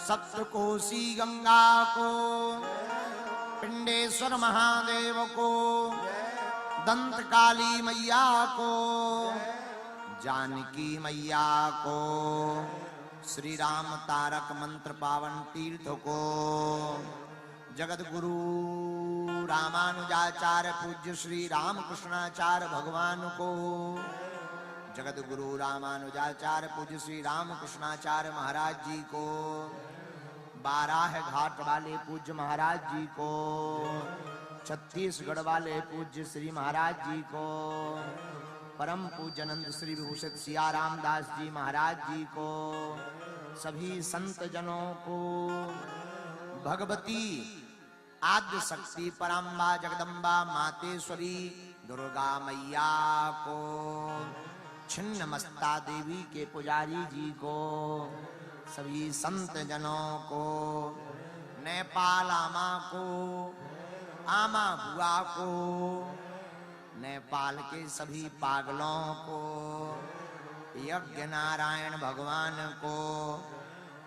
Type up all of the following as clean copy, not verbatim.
सप्तकोशी गंगा को, पिंडेश्वर महादेव को, दंत काली मैया को, जानकी मैया को, श्री राम तारक मंत्र पावन तीर्थ को, जगत गुरु रामानुजाचार्य पूज्य श्री रामकृष्णाचार्य भगवान को, जगत गुरु रामानुजाचार्य पूज्य श्री रामकृष्णाचार्य महाराज जी को, बाराह घाट वाले पूज्य महाराज जी को, छत्तीसगढ़ वाले पूज्य श्री महाराज जी को, परम पूज्यनंद श्री विभूषित सियाराम दास जी महाराज जी को, सभी संत जनों को, भगवती आद्य शक्ति परम्बा जगदम्बा मातेश्वरी दुर्गा मैया को, छिन्न मस्ता देवी के पुजारी जी को, सभी संत जनों को, नेपाल आमा को, आमा बुआ को, नेपाल के सभी पागलों को, यज्ञ नारायण भगवान को,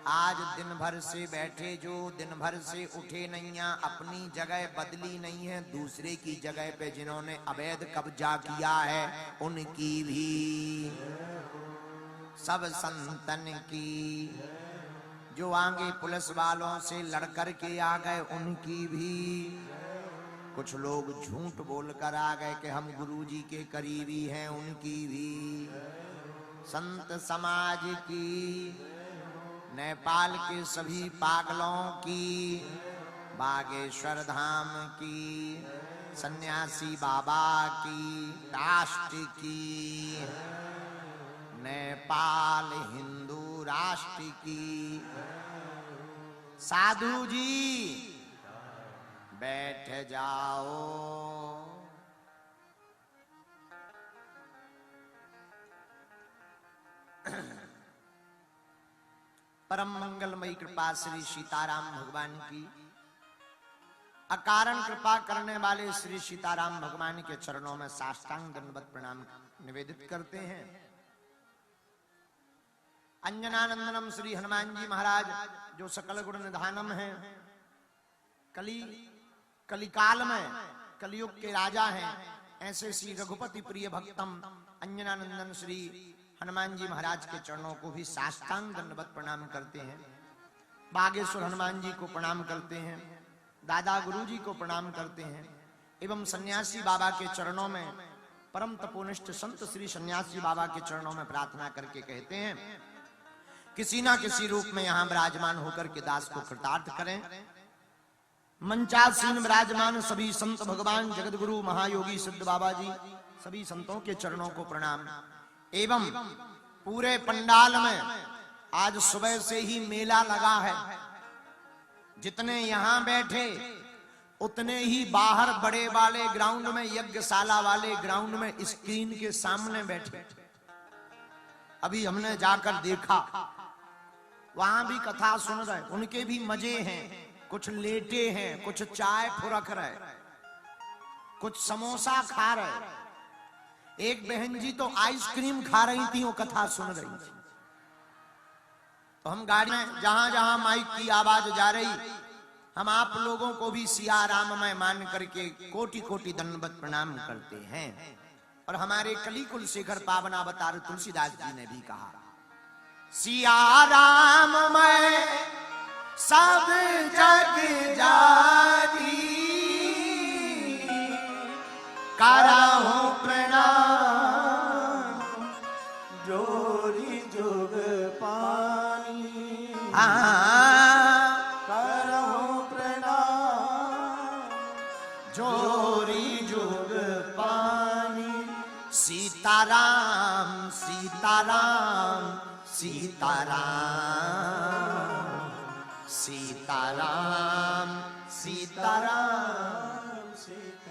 आज दिन भर से बैठे जो दिन भर से उठे नहीं, अपनी जगह बदली नहीं है, दूसरे की जगह पे जिन्होंने अवैध कब्जा किया है उनकी भी, सब संतन की, जो आगे पुलिस वालों से लड़कर के आ गए उनकी भी, कुछ लोग झूठ बोलकर आ गए कि हम गुरुजी के करीबी हैं उनकी भी, संत समाज की, नेपाल के सभी पागलों की, बागेश्वर धाम की, सन्यासी बाबा की, राष्ट्र की, नेपाल हिंदू राष्ट्र की, साधु जी बैठ जाओ। परम मंगलमयी कृपा श्री सीताराम भगवान की, अकारण कृपा करने वाले श्री सीताराम भगवान के चरणों में साष्टांग दंडवत प्रणाम निवेदित करते हैं। अंजनानंदनम श्री हनुमान जी महाराज जो सकल गुण निधानम है, कलिकाल में कलियुग के राजा हैं, ऐसे श्री रघुपति प्रिय भक्तम अंजनानंदन श्री हनुमान जी महाराज के चरणों को भी साष्टांग दंडवत प्रणाम करते हैं। बागेश्वर हनुमान जी को प्रणाम करते हैं, दादा गुरु जी को प्रणाम करते हैं, एवं सन्यासी बाबा के चरणों में, परम तपोनिष्ठ संत श्री सन्यासी बाबा के चरणों में प्रार्थना करके कहते हैं किसी ना किसी रूप में यहाँ विराजमान होकर के दास को कृतार्थ करें। मंचासीन विराजमान सभी संत भगवान जगत गुरु महायोगी सिद्ध बाबा जी, सभी संतों के चरणों को प्रणाम। एवं पूरे पंडाल में आज सुबह से ही मेला लगा है, जितने यहाँ बैठे उतने ही बाहर बड़े वाले ग्राउंड में, यज्ञशाला वाले ग्राउंड में स्क्रीन के सामने बैठे। अभी हमने जाकर देखा, वहां भी कथा सुन रहे, उनके भी मजे हैं, कुछ लेटे हैं, कुछ चाय फुरक रहे, कुछ समोसा खा रहे, एक बहन जी तो आइसक्रीम खा रही थी, वो कथा सुन रही थी। तो हम गाड़ी में जहां जहां माइक की आवाज जा रही, हम आप लोगों को भी सिया राममय मान करके कोटि कोटि दंडवत प्रणाम करते हैं। और हमारे कलिकुल शेखर पावन अवतार तुलसीदास जी ने भी कहा, सिया राममय सब जग जानी, करहु प्रणाम जोरी जुग पानी, करहु प्रणाम जोरी जुग पानी। सीताराम सीताराम सीताराम सीताराम सीताराम सीताराम।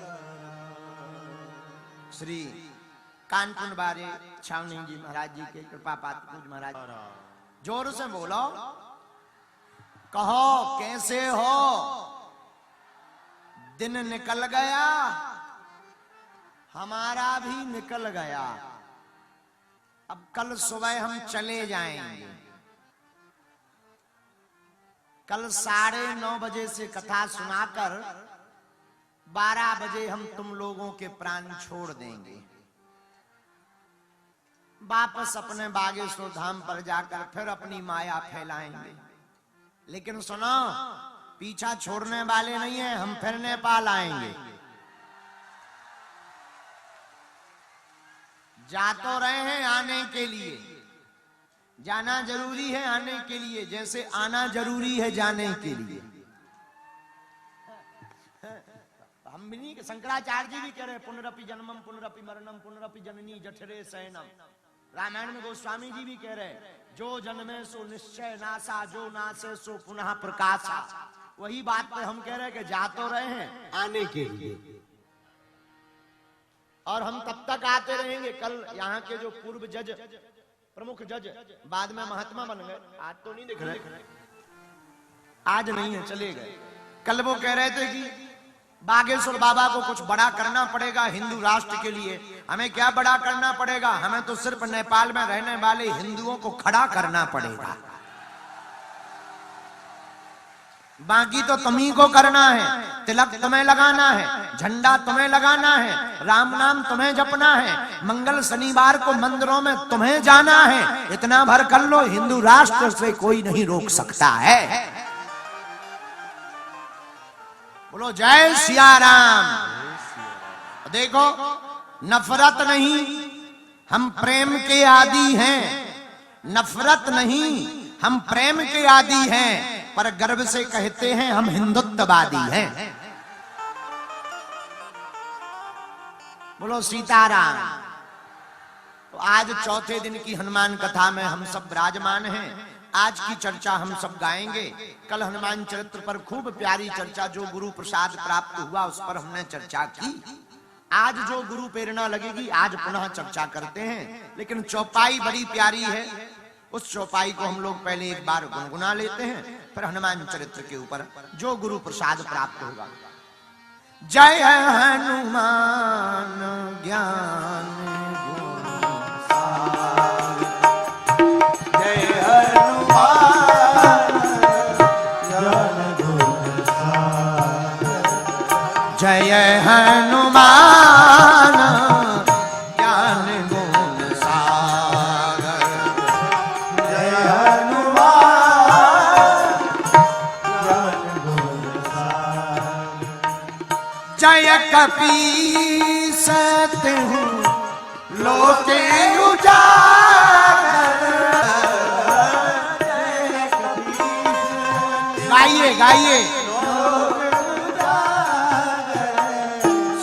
श्री कानपुर बारे छावनी जी महाराज जी के कृपा पात्र पूज महाराज, जोर से बोलो, कहो कैसे हो? दिन निकल गया, हमारा भी निकल गया, अब कल सुबह हम चले जाएंगे। कल 9:30 बजे से कथा सुनाकर 12 बजे हम तुम लोगों के प्राण छोड़ देंगे। वापस अपने बागेश्वर धाम पर जाकर फिर अपनी माया फैलाएंगे। लेकिन सुनो, पीछा छोड़ने वाले नहीं है, हम फिर नेपाल आएंगे। जा तो रहे हैं आने के लिए, जाना जरूरी है आने के लिए, जैसे आना जरूरी है जाने के लिए। हम भी नहीं, शंकराचार्य जी भी कह रहे पुनरपि जन्मम पुनरपि मरणम पुनरपि जननी जठरे शयनम। रामायण में गोस्वामी जी भी कह रहे जो जन्मे सो निश्चय नासा, जो नासे सो पुनः प्रकाशा। वही बात पे हम कह रहे कि जा तो रहे हैं आने के लिए, और हम तब तक आते रहेंगे। कल यहाँ के जो पूर्व जज, प्रमुख जज, बाद में महात्मा बन गए, आज तो नहीं दिख रहे, आज नहीं है, चले गए। कल वो कह रहे थे कि बागेश्वर बाबा को कुछ बड़ा करना पड़ेगा हिंदू राष्ट्र के लिए। हमें क्या बड़ा करना पड़ेगा? हमें तो सिर्फ नेपाल में रहने वाले हिंदुओं को खड़ा करना पड़ेगा, बाकी तो तुम्ही को करना है। तिलक तुम्हें लगाना है, झंडा तुम्हें लगाना है, राम नाम तुम्हें जपना है, मंगल शनिवार को मंदिरों में तुम्हें जाना है। इतना भर कर लो, हिंदू राष्ट्र से कोई नहीं रोक सकता है। बोलो जय सिया राम। देखो, नफरत नहीं, हम प्रेम के आदी हैं। नफरत नहीं, हम प्रेम के आदी हैं, पर गर्व से कहते हैं हम हिंदुत्ववादी हैं। बोलो सीताराम। तो आज चौथे दिन की हनुमान कथा में हम सब विराजमान हैं। आज की चर्चा हम सब गाएंगे। कल हनुमान चरित्र पर खूब प्यारी चर्चा, जो गुरु प्रसाद प्राप्त हुआ उस पर हमने चर्चा की। आज जो गुरु प्रेरणा लगेगी आज पुनः चर्चा करते हैं। लेकिन चौपाई बड़ी प्यारी है, उस चौपाई को हम लोग पहले एक बार गुनगुना लेते हैं, फिर हनुमान चरित्र के ऊपर जो गुरु प्रसाद प्राप्त होगा। जय हनुमान ज्ञान गुण सागर, जय हनुमान ज्ञान गुण सागर, जय हनुमान ज्ञान गुण सागर, जय हनुमान ज्ञान गुण सागर, जय कपीस तिहुँ लोके उजागर। गाइए गाइए।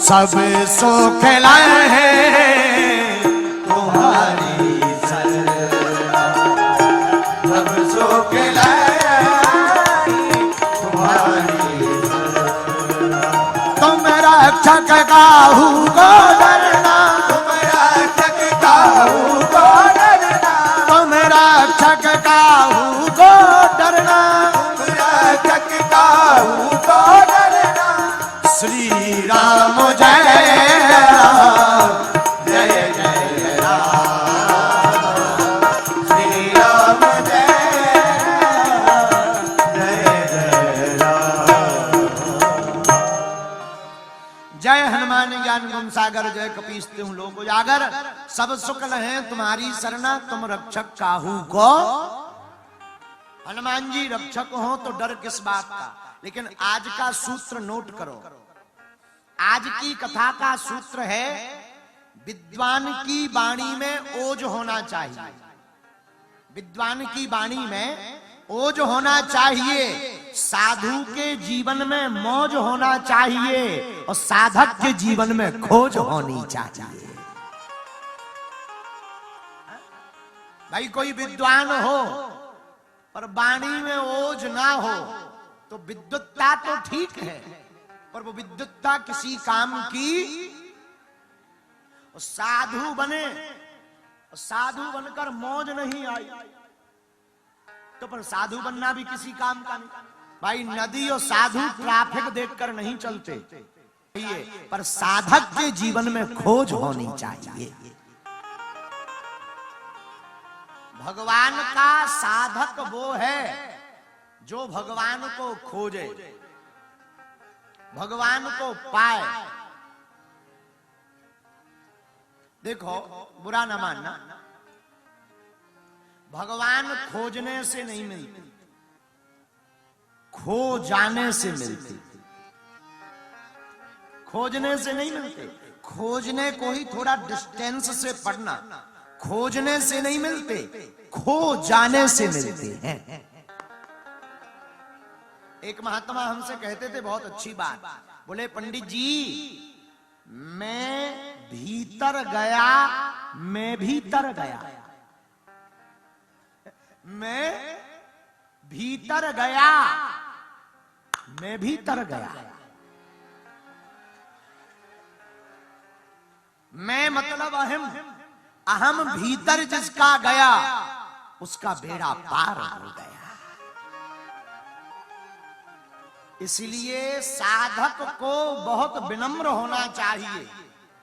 सब सुख लहे तुम्हारी शरणा, सब सुख लहे तुम्हारी शरणा। तुम रक्षक काहू को डरना, तुम रक्षक काहू को डरना, तुम रक्षक काहू को डरना, तुम रक्षक काहू को डरना। श्री राम जय राम, जय जय राम, श्री राम जय राम, जय जय राम। जय हनुमान ज्ञान गुण सागर, जय कपीस तिहुँ लोक उजागर। सब सुख लहे तुम्हारी सरना, तुम रक्षक काहू को। हनुमान जी रक्षक हो तो डर किस बात का। लेकिन आज का सूत्र नोट करो। आज की कथा का सूत्र है, विद्वान की वाणी में ओज होना चाहिए। विद्वान की वाणी में ओज होना चाहिए, साधु के जीवन में मौज होना चाहिए, और साधक के जीवन में खोज होनी चाहिए। भाई कोई विद्वान हो पर वाणी में ओज ना हो तो विद्वत्ता तो ठीक है, पर वो विद्वत्ता किसी काम की। साधु बने, साधु बनकर मौज नहीं आई तो पर साधु बनना भी किसी काम का नहीं। भाई नदी और साधु ट्रैफिक देखकर नहीं चलते, पर साधक के जीवन में खोज होनी चाहिए। भगवान का साधक वो है जो भगवान को खोजे, भगवान को पाए। देखो, बुरा ना मानना, भगवान खोजने से नहीं मिलते, खो जाने से मिलते। खोजने से नहीं मिलते, खोजने को ही थोड़ा डिस्टेंस से पढ़ना। खोजने से नहीं मिलते, खो जाने से मिलते हैं। एक महात्मा हमसे कहते थे बहुत अच्छी बात, बोले पंडित जी मैं भीतर गया, मैं भीतर गया, मैं भीतर गया, मैं भीतर गया। मैं मतलब अहम, अहम भीतर जिसका गया उसका बेड़ा पार हो गया। इसलिए साधक को बहुत विनम्र होना चाहिए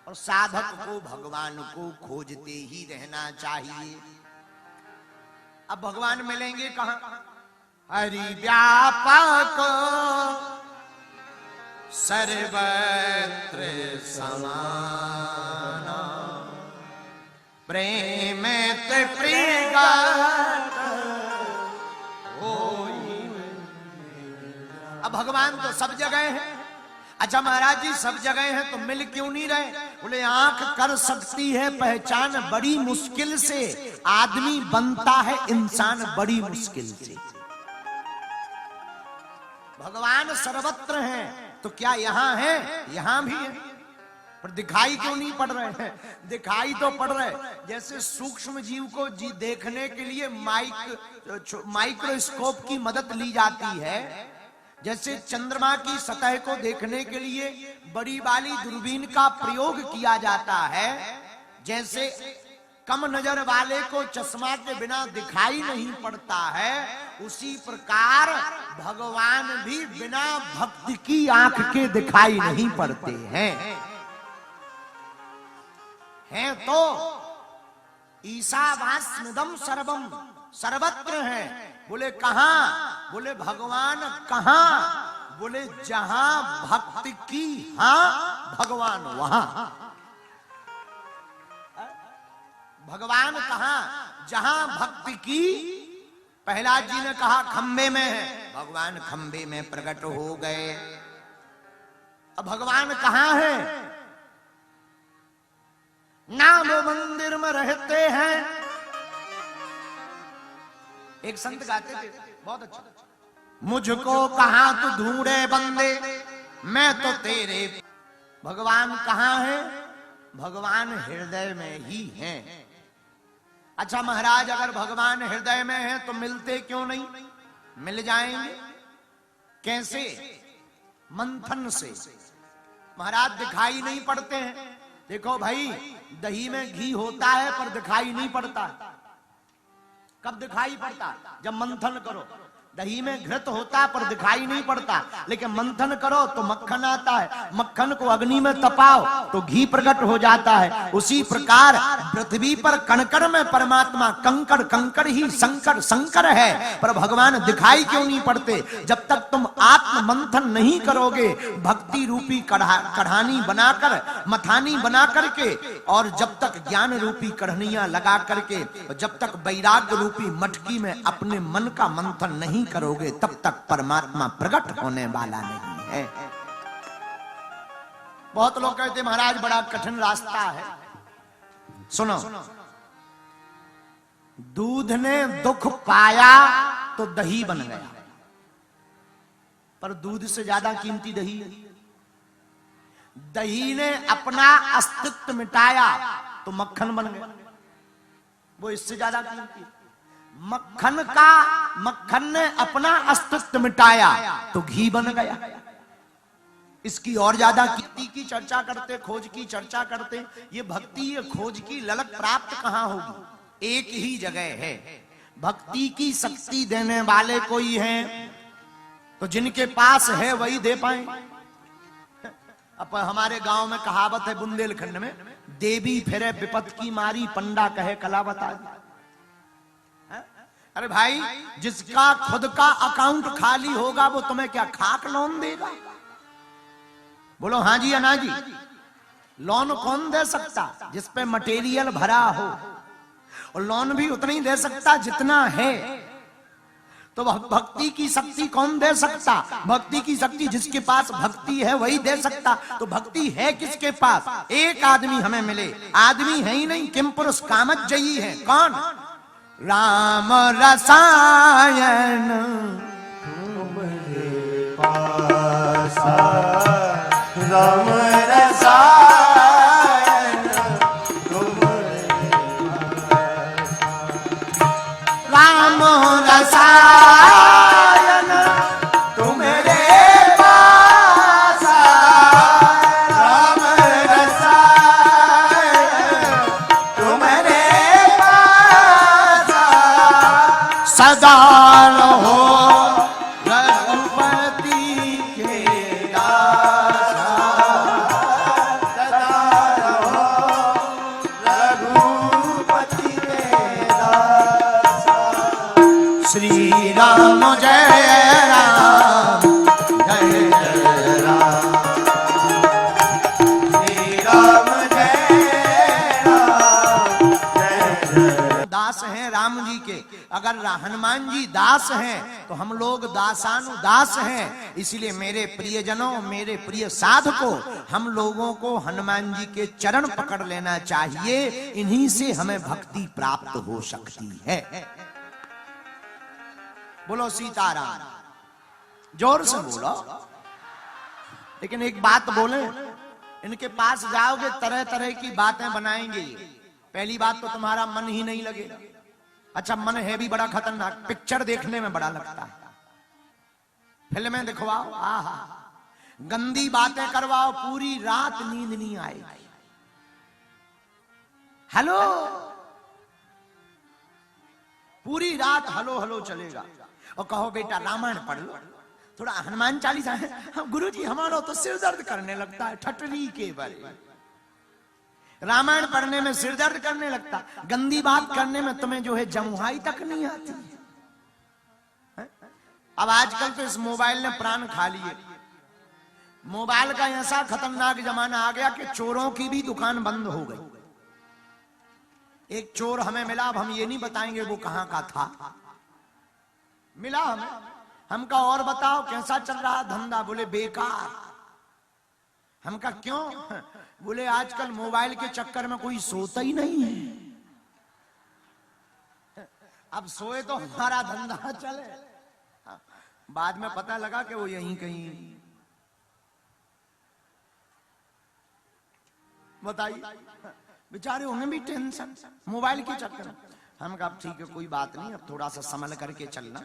और साधक को भगवान को खोजते ही रहना चाहिए। अब भगवान मिलेंगे कहां? हरि व्यापक सर्वत्र समान, प्रेम ते प्रियगत होई। अब भगवान तो सब जगह है। अच्छा महाराज जी सब जगह है तो मिल क्यों नहीं रहे? बोले आंख कर सकती है पहचान बड़ी मुश्किल से, आदमी बनता है इंसान बड़ी मुश्किल से। भगवान सर्वत्र हैं तो क्या यहां है? यहां भी है, पर दिखाई क्यों नहीं पड़ रहे हैं? दिखाई तो पड़ रहे। जैसे सूक्ष्म जीव को देखने के लिए माइक्रोस्कोप की मदद ली जाती है, जैसे चंद्रमा की सतह को देखने के लिए बड़ी वाली दूरबीन का प्रयोग किया जाता है, जैसे कम नजर वाले को चश्मा के बिना दिखाई नहीं पड़ता है, उसी प्रकार भगवान भी बिना भक्ति की आंख के दिखाई नहीं पड़ते हैं तो ईशावास्यमिदं सर्वम, सर्वत्र है। बोले कहां? बोले भगवान कहां? बोले जहां भक्ति की हां भगवान वहां। भगवान कहां? जहां भक्ति की। प्रहलाद जी ने कहा खंबे में है, भगवान खंबे में प्रकट हो गए। अब भगवान कहां है? नाम मंदिर में रहते हैं। एक संत गाते थे बहुत अच्छा, मुझको कहां तू ढूंढे बंदे, मैं तो तेरे। भगवान कहां है? भगवान हृदय में ही है। अच्छा महाराज अगर भगवान हृदय में है तो मिलते क्यों नहीं? मिल जाएंगे। कैसे? मंथन से। महाराज दिखाई नहीं पड़ते हैं। देखो भाई, दही में घी होता है पर दिखाई नहीं पड़ता। कब दिखाई पड़ता? जब मंथन करो। दही में घृत होता पर दिखाई नहीं पड़ता, लेकिन मंथन करो तो मक्खन आता है। मक्खन को अग्नि में तपाओ तो घी प्रकट हो जाता है। उसी प्रकार पृथ्वी पर कणकण में परमात्मा, कंकड़ कंकड़ ही शंकर शंकर है, पर भगवान दिखाई क्यों नहीं पड़ते? जब तक तुम आत्म मंथन नहीं करोगे, भक्ति रूपी कढ़ानी बनाकर, मथानी बना करके, और जब तक ज्ञान रूपी कढ़नियां लगा करके, जब तक वैराग्य रूपी मटकी में अपने मन का मंथन नहीं करोगे, तब तक परमात्मा प्रकट होने वाला नहीं है। बहुत लोग कहते महाराज बड़ा कठिन रास्ता है। सुनो, दूध ने दुख पाया तो दही बन गया, पर दूध से ज्यादा कीमती दही है। दही ने अपना अस्तित्व मिटाया तो मक्खन बन गया, वो इससे ज्यादा कीमती है। मक्खन ने अपना अस्तित्व मिटाया तो घी बन गया। इसकी और ज्यादा कीमती की चर्चा करते, खोज की चर्चा करते। ये भक्ति, ये खोज की ललक प्राप्त कहां होगी? एक ही जगह है। भक्ति की शक्ति देने वाले कोई हैं तो जिनके पास है वही दे पाए। अब हमारे गांव में कहावत है बुंदेलखंड में, देवी फिरे विपत की मारी, पंडा कहे कला बता दी। अरे भाई, जिसका खुद का अकाउंट खाली होगा वो तुम्हें क्या खाक लोन देगा? बोलो हाँ जी या ना जी। लोन कौन दे सकता? जिस पे मटेरियल भरा हो, और लोन भी उतना ही दे सकता जितना है। तो भक्ति की शक्ति कौन दे सकता? भक्ति की शक्ति जिसके पास भक्ति है वही दे सकता। तो भक्ति है किसके पास? एक आदमी हमें मिले, आदमी है ही नहीं, किम पुरुष कामज्जयी है। कौन? राम रसायन तुम्हारे पास, राम रसायन तुम्हारे पास, राम रसायन तुम्हारे पास, राम रसायन तुम्हारे पास, सदा रहो रघुपति के दासा, सदा रहो रघुपति के दासा। श्री राम जय राम, जय जय राम, श्री राम जय राम, जय जय। दास हैं राम जी के। अगर हनुमान जी दास हैं तो हम लोग दासानुदास हैं। इसलिए मेरे प्रियजनों, मेरे प्रिय साधकों, हम लोगों को हनुमान जी के चरण पकड़ लेना चाहिए। इन्हीं से हमें भक्ति प्राप्त हो सकती है। बोलो सीताराम, जोर से बोलो। लेकिन एक बात बोले, इनके पास जाओगे तरह तरह की बातें बनाएंगे। पहली बात तो तुम्हारा मन ही नहीं लगेगा। अच्छा, मन है भी बड़ा खतरनाक, पिक्चर देखने में बड़ा लगता है। फिल्में दिखवाओ, आहा, गंदी बातें करवाओ, पूरी रात नींद नहीं आएगी। हेलो, पूरी रात हलो हलो चलेगा। और कहो बेटा रामायण पढ़ लो, थोड़ा हनुमान चालीसा है। गुरुजी हमारा तो सिर दर्द करने लगता है, ठटरी के बारे। रामायण पढ़ने में सिर दर्द करने लगता, गंदी बात करने में तुम्हें जो है जमुहाई तक नहीं आती है? अब आजकल तो इस मोबाइल ने प्राण खा लिए। मोबाइल का ऐसा खतरनाक जमाना आ गया कि चोरों की भी दुकान बंद हो गई। एक चोर हमें मिला, अब हम ये नहीं बताएंगे वो कहां का था, मिला हमें। हम कहा और बताओ कैसा चल रहा धंधा? बोले बेकार। हम कहा क्यों? बोले आजकल मोबाइल के चक्कर में कोई सोता ही नहीं है। अब सोए तो हमारा धंधा चले। बाद में पता लगा कि वो यहीं कहीं। बताइए, बेचारे उन्हें भी टेंशन मोबाइल के चक्कर में। हम कहा ठीक है कोई बात नहीं, अब थोड़ा सा संभल करके चलना।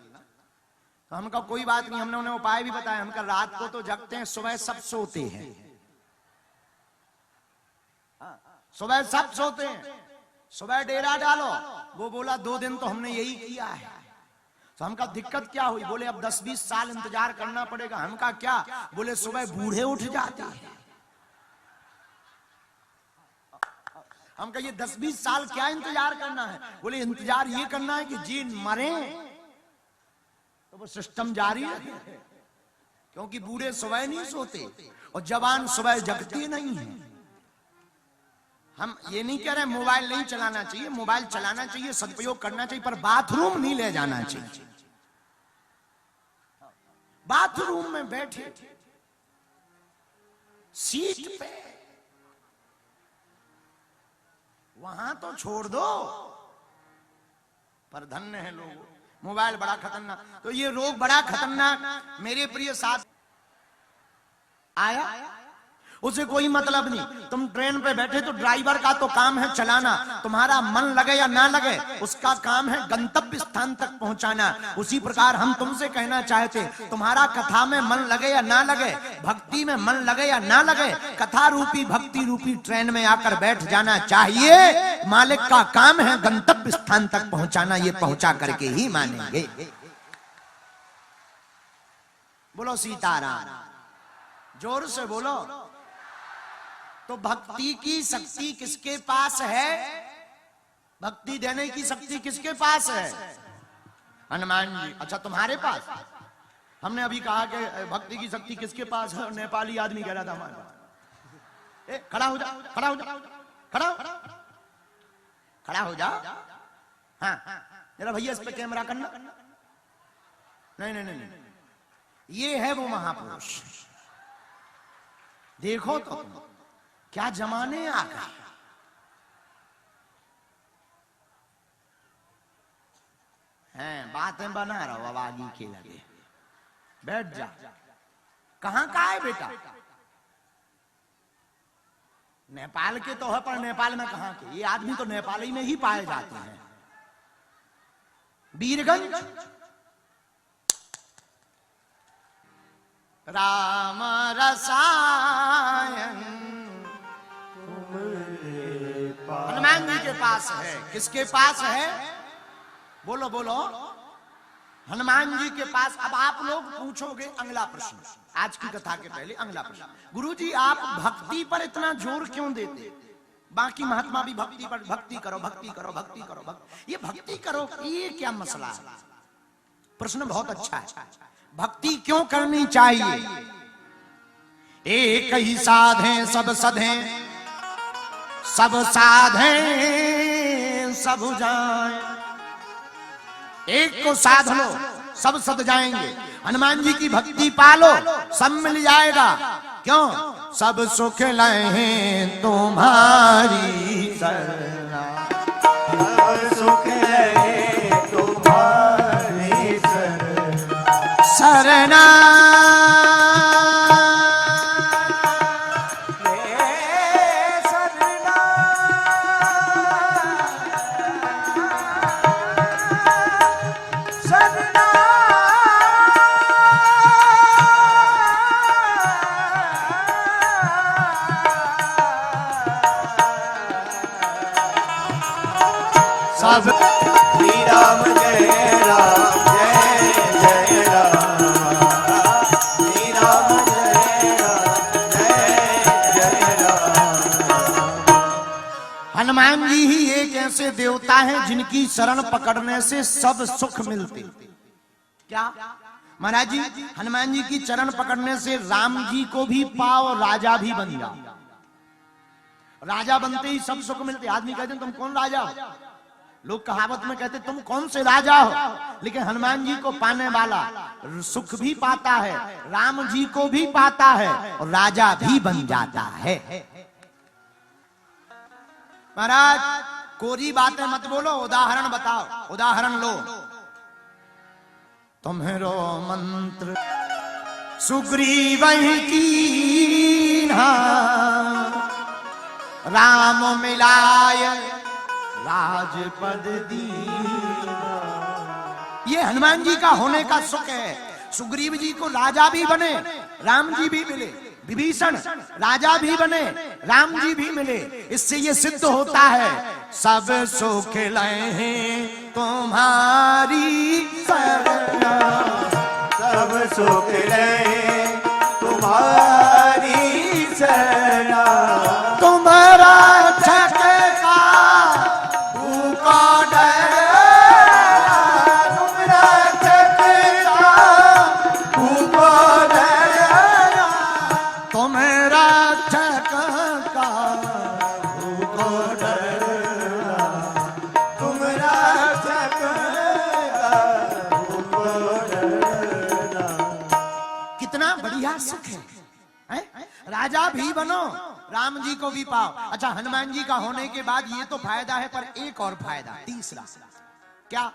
तो हम कहा कोई बात नहीं, हमने उन्हें उपाय भी बताया। हम कहा रात को तो जगते हैं, सुबह सब सोते हैं। सुबह सब सोते हैं, सुबह डेरा डालो। वो बोला 2 दिन तो हमने यही किया है। तो हम कहा दिक्कत क्या हुई? बोले अब 10-20 साल इंतजार करना पड़ेगा। हम कहा क्या? बोले सुबह बूढ़े उठ जाते हैं। हम कहा ये 10-20 साल क्या इंतजार करना है? बोले इंतजार ये करना है कि जी मरे तो वो सिस्टम जारी है, क्योंकि बूढ़े सुबह नहीं सोते और जवान सुबह जगते नहीं है। हम ये नहीं कह रहे मोबाइल नहीं चलाना चाहिए, मोबाइल चलाना चाहिए, सदुपयोग करना चाहिए, पर बाथरूम नहीं ले जाना चाहिए। बाथरूम में बैठे सीट पे, वहां तो छोड़ दो, पर धन्य है लोग। मोबाइल बड़ा खतरनाक, तो ये रोग बड़ा खतरनाक मेरे प्रिय साथ आया, उसे कोई मतलब नहीं। तुम ट्रेन पे बैठे तो ड्राइवर का तो काम है चलाना, तुम्हारा मन लगे या ना लगे उसका काम है गंतव्य स्थान तक पहुंचाना। उसी प्रकार हम तुमसे कहना चाहते, तुम्हारा कथा में मन लगे या ना लगे, भक्ति में मन लगे या ना लगे, कथा रूपी भक्ति रूपी ट्रेन में आकर बैठ जाना चाहिए। मालिक का काम है गंतव्य स्थान तक पहुंचाना, ये पहुंचा करके ही मानेंगे। बोलो सीताराम, जोर से बोलो। तो भक्ति की शक्ति किसके पास है? भक्ति देने की शक्ति किसके पास है? हनुमान जी। अच्छा तुम्हारे पास? हमने अभी कहा कि भक्ति की शक्ति किसके पास है, नेपाली आदमी कह रहा था हमारे पास। खड़ा हो जा, खड़ा हो जा, खड़ा हो, खड़ा हो जा। हाँ जरा भैया इस पे कैमरा करना। नहीं नहीं नहीं, नहीं। ये है वो महापुरुष। देखो तो क्या जमाने आ गए। हैं बातें बना रहो, अब आगे के लगे। बैठ जा। कहां का है बेटा? नेपाल के तो है, पर नेपाल में कहां के? ये आदमी तो नेपाली में ही पाए जाते हैं। वीरगंज। राम रसायन हनुमान जी के पास है। किसके पास है? बोलो बोलो। हनुमान जी के पास। अब आप लोग पूछोगे अगला प्रश्न, आज की कथा के पहले अगला प्रश्न, गुरुजी आप भक्ति पर इतना जोर क्यों देते? बाकी महात्मा भी भक्ति पर, भक्ति करो, भक्ति करो, भक्ति करो, भक्ति। ये भक्ति करो, ये क्या मसला है? प्रश्न बहुत अच्छा है। भक्ति क्यों करनी चाहिए? एक ही साधे सब सधे, सब साधे सब जाए। एक को साध लो, सब सद जाएंगे। हनुमान जी की भक्ति पालो, सब मिल जाएगा। क्यों? सब सुख लहे तुम्हारी शरणा, सब सुख लहे तुम्हारी शरणा। श्री राम जय राम जय जय राम, श्री राम जय राम जय जय राम। हनुमान जी ही एक ऐसे देवता हैं जिनकी शरण पकड़ने से सब सुख मिलते। क्या महाराज जी? हनुमान जी की चरण पकड़ने से राम जी को भी पाओ, राजा भी बन जाओ। राजा बनते ही सब सुख मिलते। आदमी कहते तुम कौन राजा हो? लोग कहावत में कहते तुम कौन से राजा हो? लेकिन हनुमान जी को पाने वाला सुख भी पाता है, राम जी को भी पाता है, और राजा भी बन जाता है। महाराज कोरी बातें मत बोलो, उदाहरण बताओ। उदाहरण लो। तुम्हेरो मंत्र सुग्रीव कीन्हा, राम मिलाय राजपद दीना। ये हनुमान जी का होने का सुख है। सुग्रीव जी को राजा भी बने, राम जी भी मिले। विभीषण राजा भी बने, राम जी भी मिले। इससे ये सिद्ध होता है सब सुख लहे तुम्हारी शरणा, सब सुख लहे तुम्हारी शरणा। तुम्हारा छक राजा भी बनो, राम जी को भी पाओ। अच्छा हनुमान जी का होने के बाद ये तो फायदा है, पर एक और फायदा, तीसरा। क्या?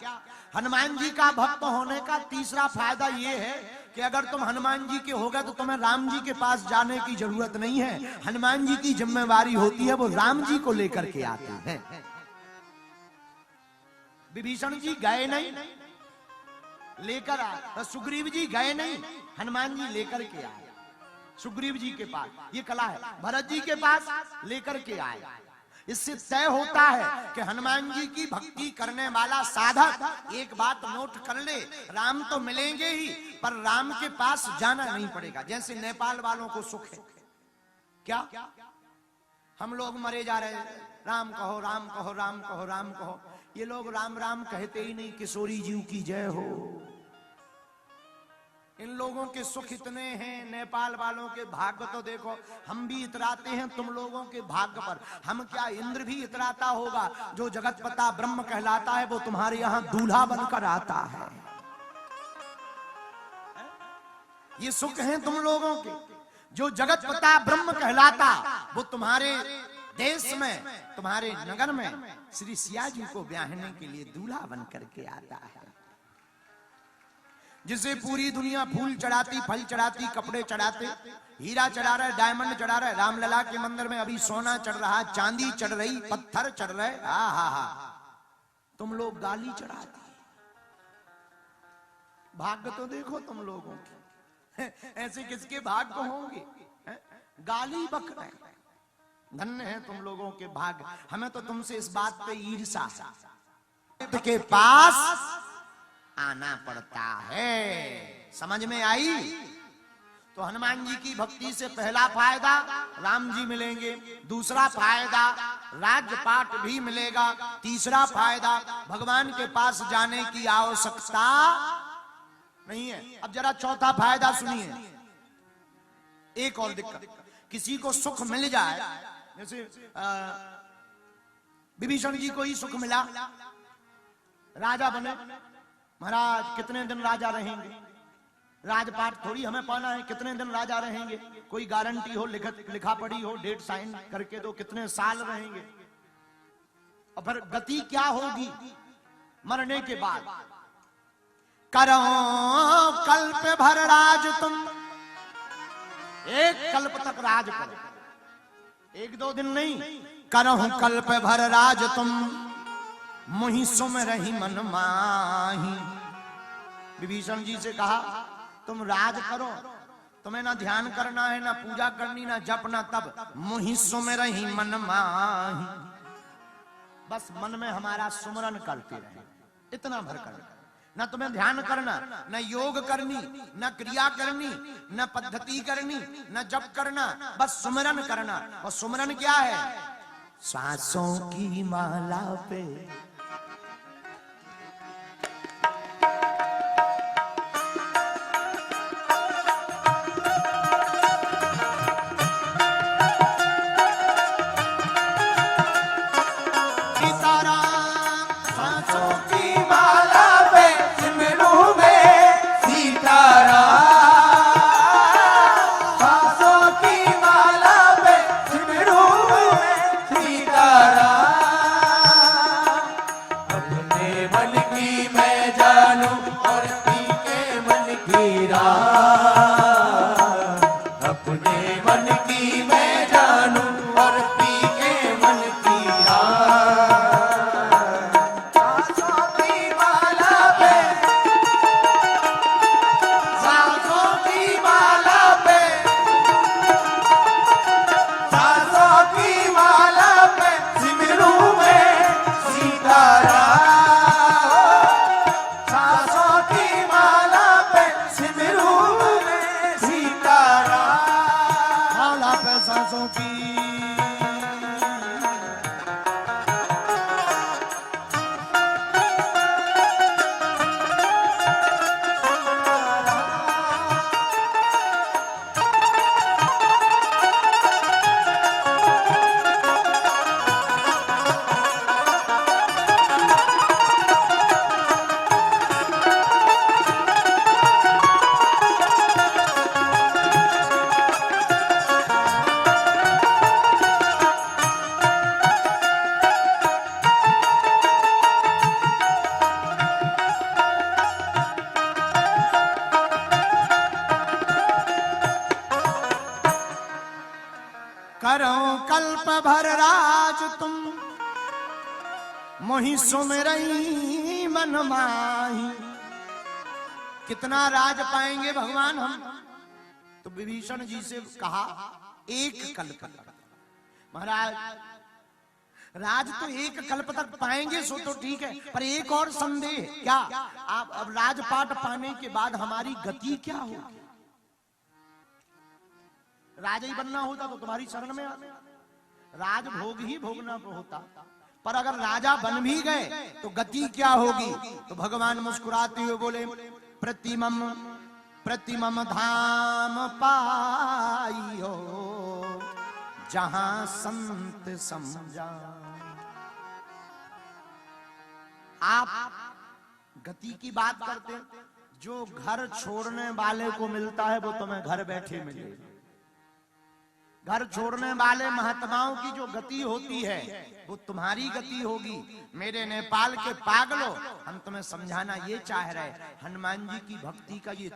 हनुमान जी का भक्त होने का तीसरा फायदा ये है कि अगर तुम हनुमान जी के हो गए तो तुम्हें राम जी के पास जाने की जरूरत नहीं है। हनुमान जी की जिम्मेवारी होती है, वो राम जी को लेकर के आते हैं। विभीषण जी गए नहीं, लेकर आए। तो सुग्रीव जी गए नहीं, हनुमान जी लेकर के आए सुग्रीव जी के पास। ये कला है। भरत जी के पास लेकर के आए। इससे तय होता है कि हनुमान जी की भक्ति करने वाला साधक एक बात नोट कर ले, राम तो मिलेंगे ही, पर राम के पास जाना नहीं पड़ेगा। जैसे नेपाल वालों को सुख है। क्या? हम लोग मरे जा रहे हैं, राम कहो, राम कहो, राम कहो, राम कहो। ये लोग राम राम कहते ही नहीं, किशोरी जीव की जय हो। इन लोगों के सुख इतने हैं, नेपाल वालों के भाग्य तो देखो। हम भी इतराते हैं तुम लोगों के भाग्य पर। हम क्या, इंद्र भी इतराता होगा। जो जगतपता ब्रह्म कहलाता है वो तुम्हारे यहाँ दूल्हा बनकर आता है। ये सुख हैं तुम लोगों के। जो जगतपता ब्रह्म कहलाता वो तुम्हारे देश में, तुम्हारे नगर में श्री सिया जी को ब्याहने के लिए दूल्हा बन करके आता है। जिसे पूरी दुनिया फूल चढ़ाती, फल चढ़ाती, कपड़े चढ़ाते, हीरा चढ़ा रहे, डायमंड चढ़ा रहे। रामलला के मंदिर में अभी सोना चढ़ रहा, चांदी चढ़ रही, पत्थर चढ़ रहे। हा तुम लोग गाली चढ़ाते। भाग्य तो देखो तुम लोगों के। ऐसे किसके भाग्य होंगे? गाली बक रहे। धन्य है तुम लोगों के भाग्य। हमें तो तुमसे इस बात पे ईर्षा के पास आना पड़ता है। समझ में आई? तो हनुमान जी की भक्ति से पहला फायदा राम जी मिलेंगे, दूसरा फायदा राजपाट भी मिलेगा, तीसरा फायदा भगवान के पास जाने की आवश्यकता नहीं है। अब जरा चौथा फायदा सुनिए। एक और दिक्कत, किसी को सुख मिल जाए, जैसे विभीषण जी को ही सुख मिला, राजा बने। महाराज कितने दिन राजा रहेंगे? राजपाट थोड़ी हमें पाना है कितने दिन राजा रहेंगे। कोई गारंटी हो, लिखा पड़ी हो, डेट साइन करके दो कितने साल रहेंगे। और फिर गति क्या होगी मरने के बाद? करो कल्प भर राज तुम, एक कल्प तक राज करो, एक दो दिन नहीं। करो कल्प भर राज तुम, मोहि सुम रही मन माही। विभीषण जी से कहा तुम राज करो, तुम्हें ना ध्यान करना है, ना पूजा करनी, ना जप, ना तब। मोहि सुम रही मन माही, बस मन में हमारा सुमरन करते रहे, इतना भर कर। ना तुम्हें ध्यान करना, न योग करनी, न क्रिया करनी, न पद्धति करनी, न जप करना, बस सुमरन करना। और सुमरन क्या है? सांसों की माला पे मोहि सुमिरई मन माही। कितना राज पाएंगे भगवान हम? तो विभीषण जी से कहा एक कल्प तक। महाराज राज तो एक कल्प तक पाएंगे सो तो ठीक है, पर एक और संदेह। क्या? आप अब राजपाट पाने के बाद हमारी गति क्या होगी? राजा ही बनना होता तो तुम्हारी शरण में आते, राजभोग ही भोगना होता, पर अगर राजा बन भी गए तो गति क्या होगी? तो भगवान मुस्कुराते हुए बोले, प्रतिमम प्रतिमम धाम पाइयो जहां संत समझा। आप गति की बात करते हैं, जो घर छोड़ने वाले को मिलता है वो तुम्हें घर बैठे मिलेगा। घर छोड़ने वाले महात्माओं की जो गति होती है वो तुम्हारी गति होगी। मेरे नेपाल के पागलों, हम तुम्हें समझाना ये चाह रहे, हनुमान जी की भक्ति का ये